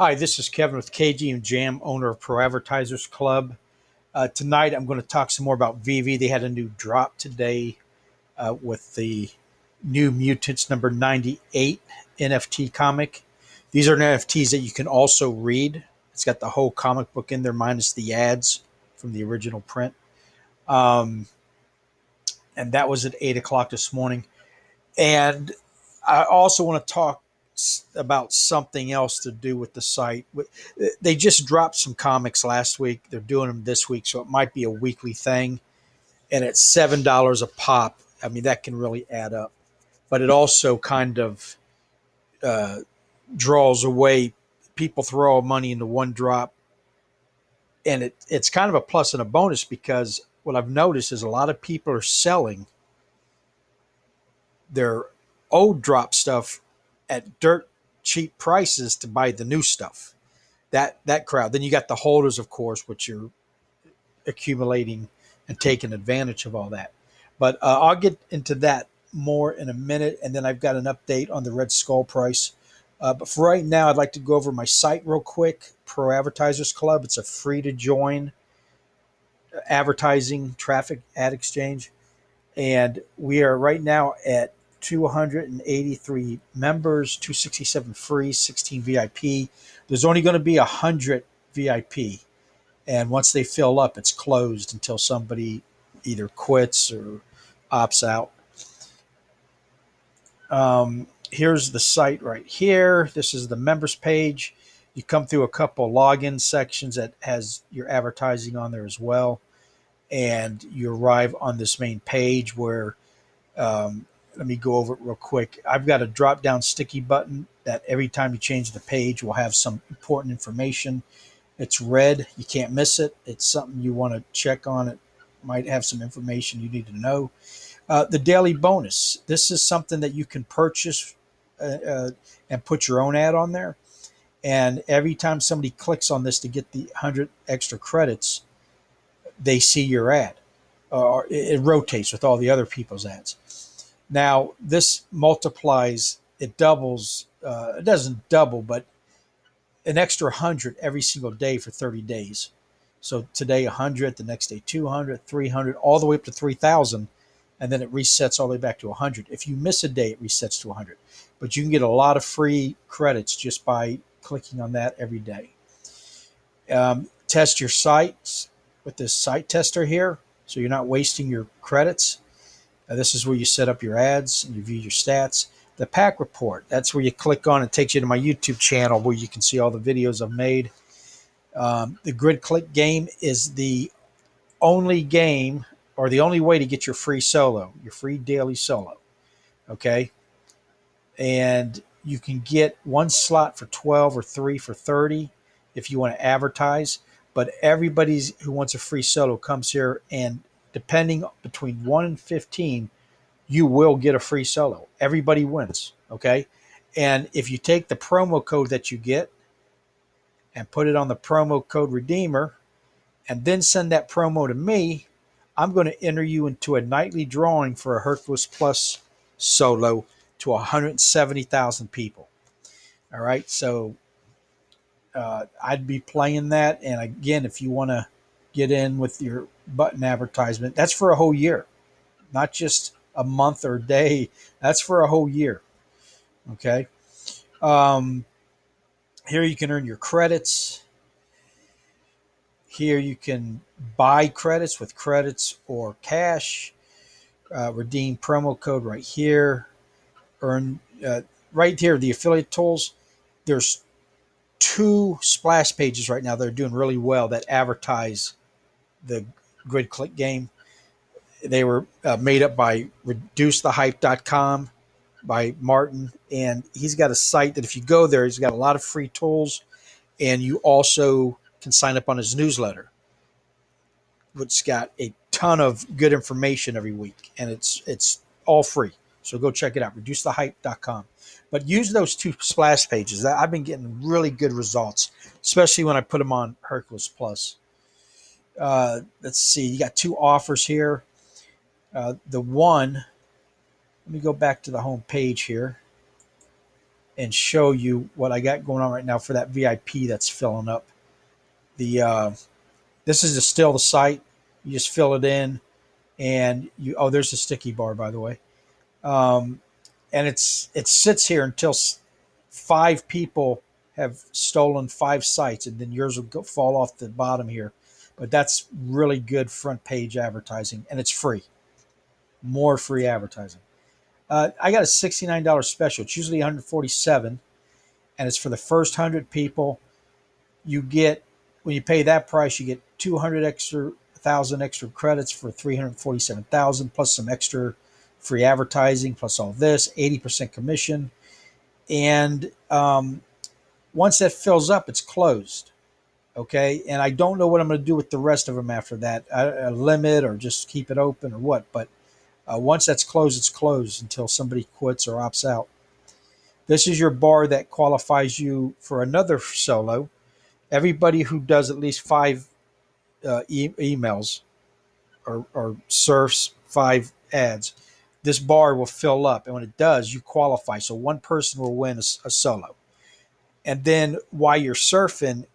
Hi, this is Kevin with KG and Jam, owner of ProAdvertisersClub. Tonight, I'm going to talk some more about VeVe. They had a new drop today with the new Mutants number 98 NFT comic. These are NFTs that you can also read. It's got the whole comic book in there, minus the ads from the original print. Um, and that was at 8 o'clock this morning. And I also want to talk about something else to do with the site. They just dropped some comics last week. They're doing them this week, so it might be a weekly thing. And it's $7 a pop. I mean, that can really add up. But it also kind of uh, draws away. People throw all money into one drop, and it's kind of a plus and a bonus because what I've noticed is a lot of people are selling their old drop stuff at dirt cheap prices to buy the new stuff. That crowd. Then you got the holders, of course, which are accumulating and taking advantage of all that. But I'll get into that more in a minute, and then I've got an update on the Red Skull price. But for right now, I'd like to go over my site real quick. Pro Advertisers Club. It's a free to join advertising traffic ad exchange, and we are right now at 283 members, 267 free, 16 VIP. There's only going to be 100 VIP. And once they fill up, it's closed until somebody either quits or opts out. Here's the site right here. This is the members page. You come through a couple login sections that has your advertising on there as well. And you arrive on this main page where let me go over it real quick. I've got a drop down sticky button that every time you change the page will have some important information. It's red. You can't miss it. It's something you want to check on. It might have some information you need to know. The daily bonus. This is something that you can purchase and put your own ad on there. And every time somebody clicks on this to get the 100 extra credits, they see your ad. It rotates with all the other people's ads. Now, this multiplies, it doubles, it doesn't double, but an extra 100 every single day for 30 days. So today 100, the next day 200, 300, all the way up to 3,000, and then it resets all the way back to 100. If you miss a day, it resets to 100. But you can get a lot of free credits just by clicking on that every day. Test your sites with this site tester here, so you're not wasting your credits. This is where you set up your ads and you view your stats. The PAC report, that's where you click on. It takes you to my YouTube channel where you can see all the videos I've made. The grid click game is the only game or the only way to get your free solo, your free daily solo. Okay. And you can get one slot for 12 or three for 30 if you want to advertise. But everybody who wants a free solo comes here, and depending between 1 and 15, you will get a free solo. Everybody wins, okay? And if you take the promo code that you get and put it on the promo code redeemer and then send that promo to me, I'm going to enter you into a nightly drawing for a Hercules Plus solo to 170,000 people. All right, so I'd be playing that. And again, if you want to get in with your button advertisement, that's for a whole year, not just a month or a day. That's for a whole year. Okay. Um, Here you can earn your credits. Here you can buy credits with credits or cash. Redeem promo code right here. Earn right here the affiliate tools. There's two splash pages right now that are doing really well that advertise the grid click game. They were made up by reducethehype.com by Martin, and he's got a site that if you go there, he's got a lot of free tools, and you also can sign up on his newsletter, which got a ton of good information every week, and it's all free. So go check it out, reducethehype.com. But use those two splash pages. I've been getting really good results, especially when I put them on Hercules Plus. Let's see, you got two offers here. The one, let me go back to the home page here. and show you what I got going on right now for that VIP that's filling up. The This is still the site. You just fill it in, and you. Oh, there's a sticky bar, by the way. Um, and it sits here until 5 people have stolen 5 sites, and then yours will fall off the bottom here. But that's really good front page advertising, and it's free. More free advertising. I got a $69 special. It's usually 147, and it's for the first 100 people. You get, when you pay that price, you get 200,000 extra credits for 347,000 plus some extra free advertising plus all this 80% commission. And once that fills up, it's closed. Okay, and I don't know what I'm going to do with the rest of them after that. A limit or just keep it open or what. But once that's closed, it's closed until somebody quits or opts out. This is your bar that qualifies you for another solo. Everybody who does at least 5 emails or surfs 5 ads, this bar will fill up. And when it does, you qualify. So one person will win a solo. And then while you're surfing,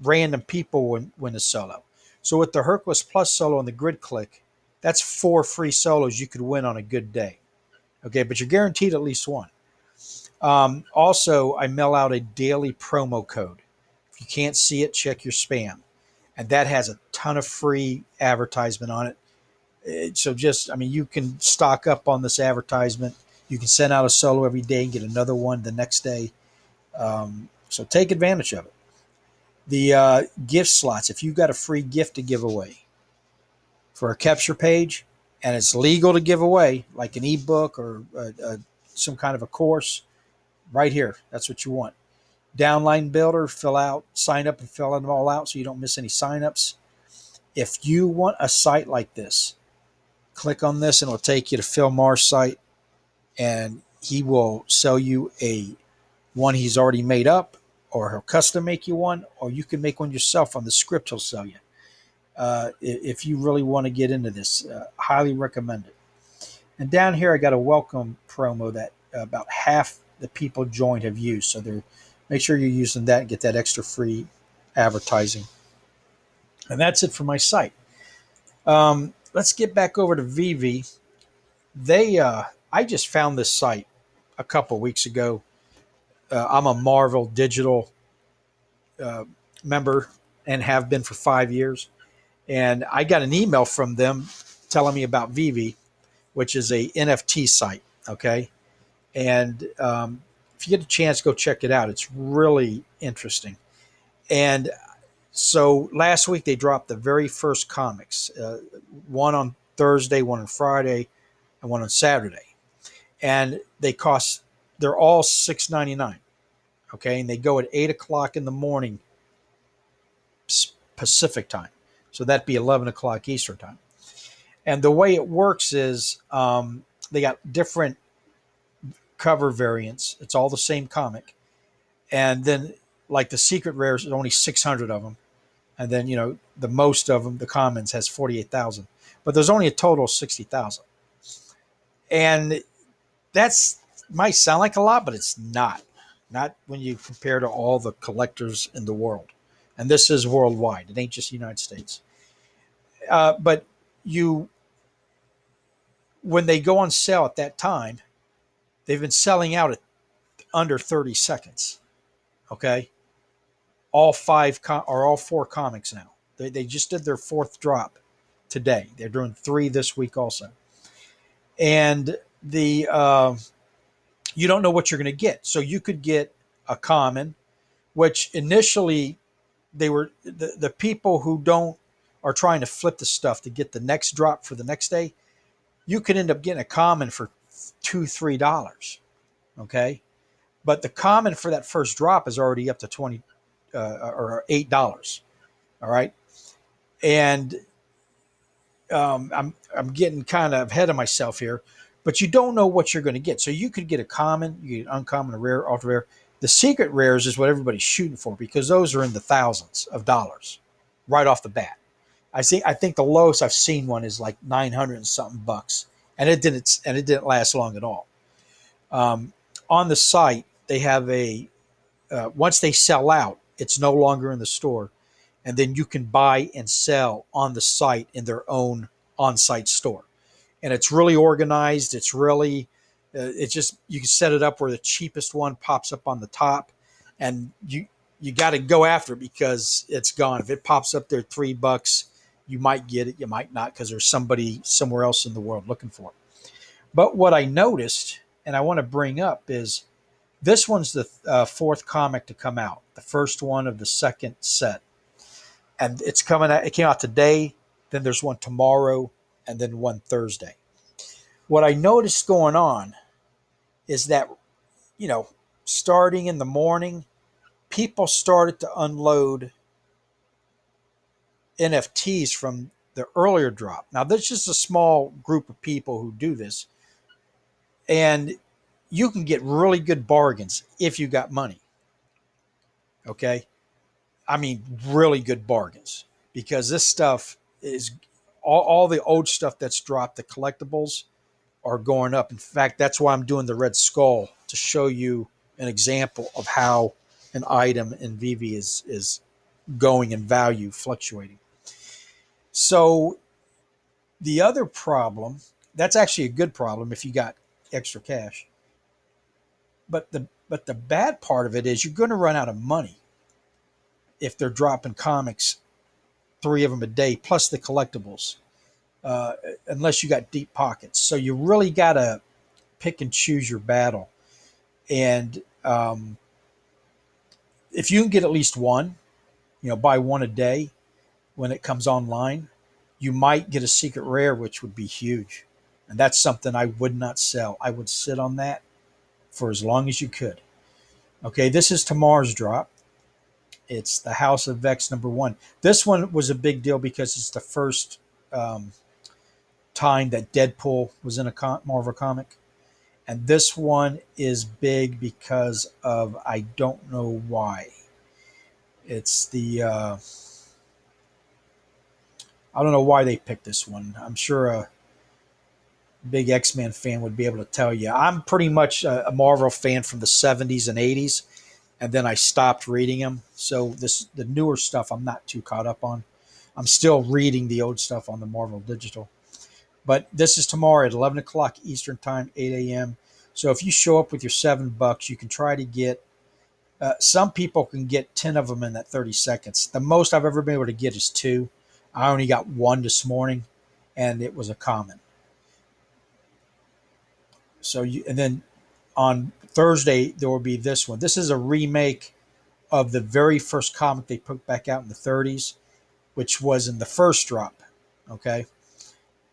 random people win a solo. So with the Hercules Plus solo and the Grid Click, that's 4 free solos you could win on a good day. Okay, but you're guaranteed at least one. Also, I mail out a daily promo code. If you can't see it, check your spam. And that has a ton of free advertisement on it. So just, I mean, you can stock up on this advertisement. You can send out a solo every day and get another one the next day. So take advantage of it. The gift slots, if you've got a free gift to give away for a capture page and it's legal to give away, like an ebook or some kind of a course, right here, that's what you want. Downline builder, sign up and fill them all out so you don't miss any signups. If you want a site like this, click on this and it'll take you to Phil Marr's site, and he will sell you one he's already made up, or he'll custom make you one, or you can make one yourself on the script he'll sell you. If you really want to get into this, highly recommend it. And down here, I got a welcome promo that about half the people joined have used. So make sure you're using that and get that extra free advertising. And that's it for my site. Let's get back over to VeVe. I just found this site a couple weeks ago. I'm a Marvel Digital member and have been for 5 years. And I got an email from them telling me about VeVe, which is a NFT site. Okay. And if you get a chance, go check it out. It's really interesting. And so last week they dropped the very first comics, one on Thursday, one on Friday, and one on Saturday. And they're all $6.99. Okay. And they go at 8 o'clock in the morning Pacific time. So that'd be 11 o'clock Eastern time. And the way it works is they got different cover variants. It's all the same comic. And then like the secret rares, there's only 600 of them. And then, the most of them, the commons, has 48,000. But there's only a total of 60,000. And that's might sound like a lot, but it's not. Not when you compare to all the collectors in the world. And this is worldwide. It ain't just the United States. But when they go on sale at that time, they've been selling out at under 30 seconds. Okay. All 4 comics now. They just did their 4th drop today. They're doing 3 this week also. And you don't know what you're going to get. So you could get a common, which initially they were the people who are trying to flip the stuff to get the next drop for the next day. You could end up getting a common for $2-3. Okay. But the common for that first drop is already up to $20 or $8. All right. And I'm getting kind of ahead of myself here, but you don't know what you're going to get. So you could get a common, you get an uncommon, a rare, ultra rare. The secret rares is what everybody's shooting for because those are in the thousands of dollars right off the bat. I think the lowest I've seen one is like 900 and something bucks, and it didn't last long at all. On the site, they have a once they sell out, it's no longer in the store, and then you can buy and sell on the site in their own on-site store. And it's really organized. It's really, it's just you can set it up where the cheapest one pops up on the top, and you got to go after it because it's gone. If it pops up there $3, you might get it, you might not, because there's somebody somewhere else in the world looking for it. But what I noticed, and I want to bring up, is this one's the fourth comic to come out, the first one of the second set, and it's coming out. It came out today. Then there's one tomorrow, and then one Thursday. What I noticed going on is that, you know, starting in the morning, people started to unload NFTs from the earlier drop. Now, there's just a small group of people who do this, and you can get really good bargains if you got money. Okay. I mean, really good bargains, because this stuff is all the old stuff that's dropped, the collectibles are going up. In fact, that's why I'm doing the Red Skull, to show you an example of how an item in VeVe is going in value, fluctuating. So the other problem, that's actually a good problem if you got extra cash. But the bad part of it is you're going to run out of money if they're dropping comics, 3 of them a day, plus the collectibles, uh, unless you got deep pockets. So you really got to pick and choose your battle. And if you can get at least one, buy one a day when it comes online, you might get a secret rare, which would be huge. And that's something I would not sell. I would sit on that for as long as you could. Okay, this is tomorrow's drop. It's the House of Vex #1. This one was a big deal because it's the first um, time that Deadpool was in a Marvel comic. And this one is big because of, I don't know why. It's the, I don't know why they picked this one. I'm sure a big X-Men fan would be able to tell you. I'm pretty much a Marvel fan from the 70s and 80s, and then I stopped reading them. So the newer stuff I'm not too caught up on. I'm still reading the old stuff on the Marvel Digital. But this is tomorrow at 11 o'clock Eastern Time, 8 a.m. So if you show up with your $7, you can try to get, some people can get 10 of them in that 30 seconds. The most I've ever been able to get is 2. I only got 1 this morning, and it was a common. So and then on Thursday, there will be this one. This is a remake of the very first comic they put back out in the 30s, which was in the first drop. Okay.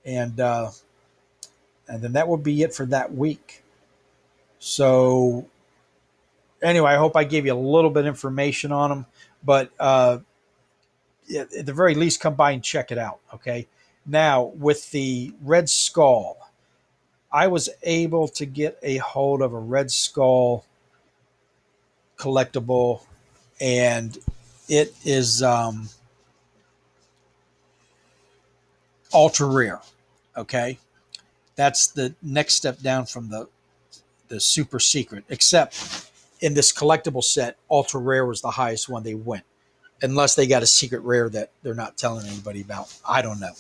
And, and then that will be it for that week. So anyway, I hope I gave you a little bit of information on them, but at the very least, come by and check it out. Okay. Now, with the Red Skull, I was able to get a hold of a Red Skull collectible, and it is ultra rare. Okay. That's the next step down from the super secret, except in this collectible set, ultra rare was the highest one they went, unless they got a secret rare that they're not telling anybody about. I don't know.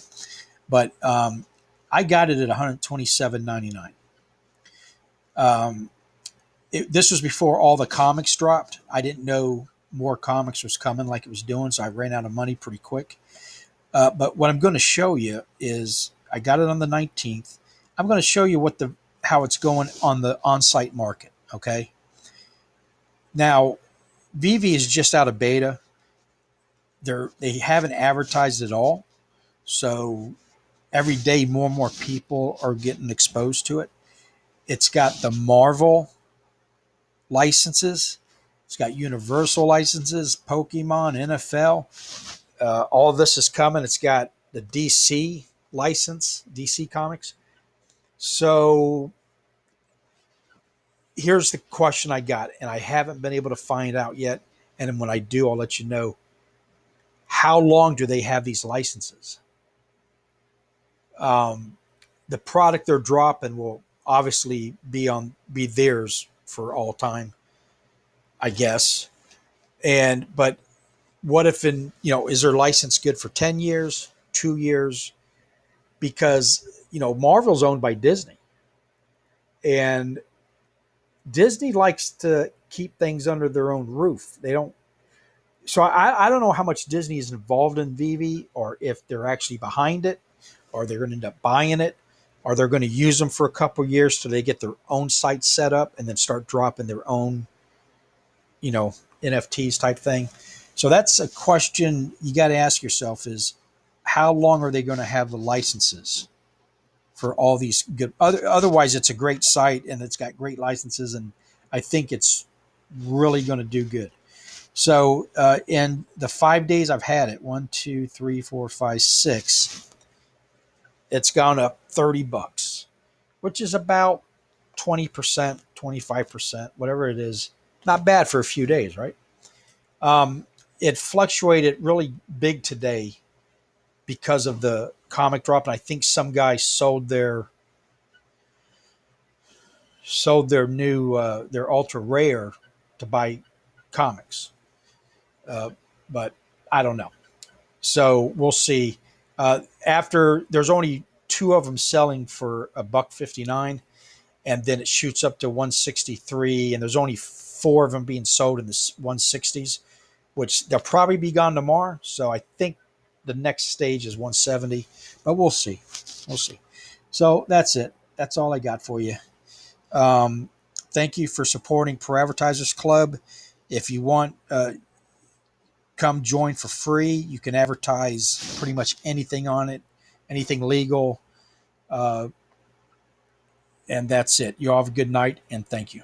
But I got it at $127.99. Um, this was before all the comics dropped. I didn't know more comics was coming like it was doing, so I ran out of money pretty quick. But what I'm going to show you is I got it on the 19th. I'm going to show you how it's going on the on-site market. Okay. Now, VeVe is just out of beta. They haven't advertised at all, so every day more and more people are getting exposed to it. It's got the Marvel licenses. It's got Universal licenses, Pokemon, NFL. All of this is coming. It's got the DC license, DC Comics. So here's the question I got, and I haven't been able to find out yet. And when I do, I'll let you know. How long do they have these licenses? Um, the product they're dropping will obviously be theirs for all time. I guess. But what if is their license good for 10 years, 2 years? Because, Marvel's owned by Disney, and Disney likes to keep things under their own roof. They don't. So I don't know how much Disney is involved in VeVe, or if they're actually behind it, or they're going to end up buying it, or they're going to use them for a couple of years till they get their own site set up and then start dropping their own, you know, NFTs type thing. So that's a question you got to ask yourself: is how long are they going to have the licenses for all these good? Otherwise, it's a great site and it's got great licenses, and I think it's really going to do good. So in the 5 days I've had it, 1, 2, 3, 4, 5, 6, it's gone up $30, which is about 20%, 25%, whatever it is. Not bad for a few days, right? It fluctuated really big today because of the comic drop, and I think some guys sold their new their ultra rare to buy comics, uh, but I don't know. So we'll see. After there's only two of them selling for $1.59, and then it shoots up to 163, and there's only four of them being sold in the 160s, which they'll probably be gone tomorrow. So I think the next stage is 170, but we'll see. We'll see. So that's it. That's all I got for you. Thank you for supporting Pro Advertisers Club. If you want, come join for free. You can advertise pretty much anything on it, anything legal. Uh, and that's it. You all have a good night, and thank you.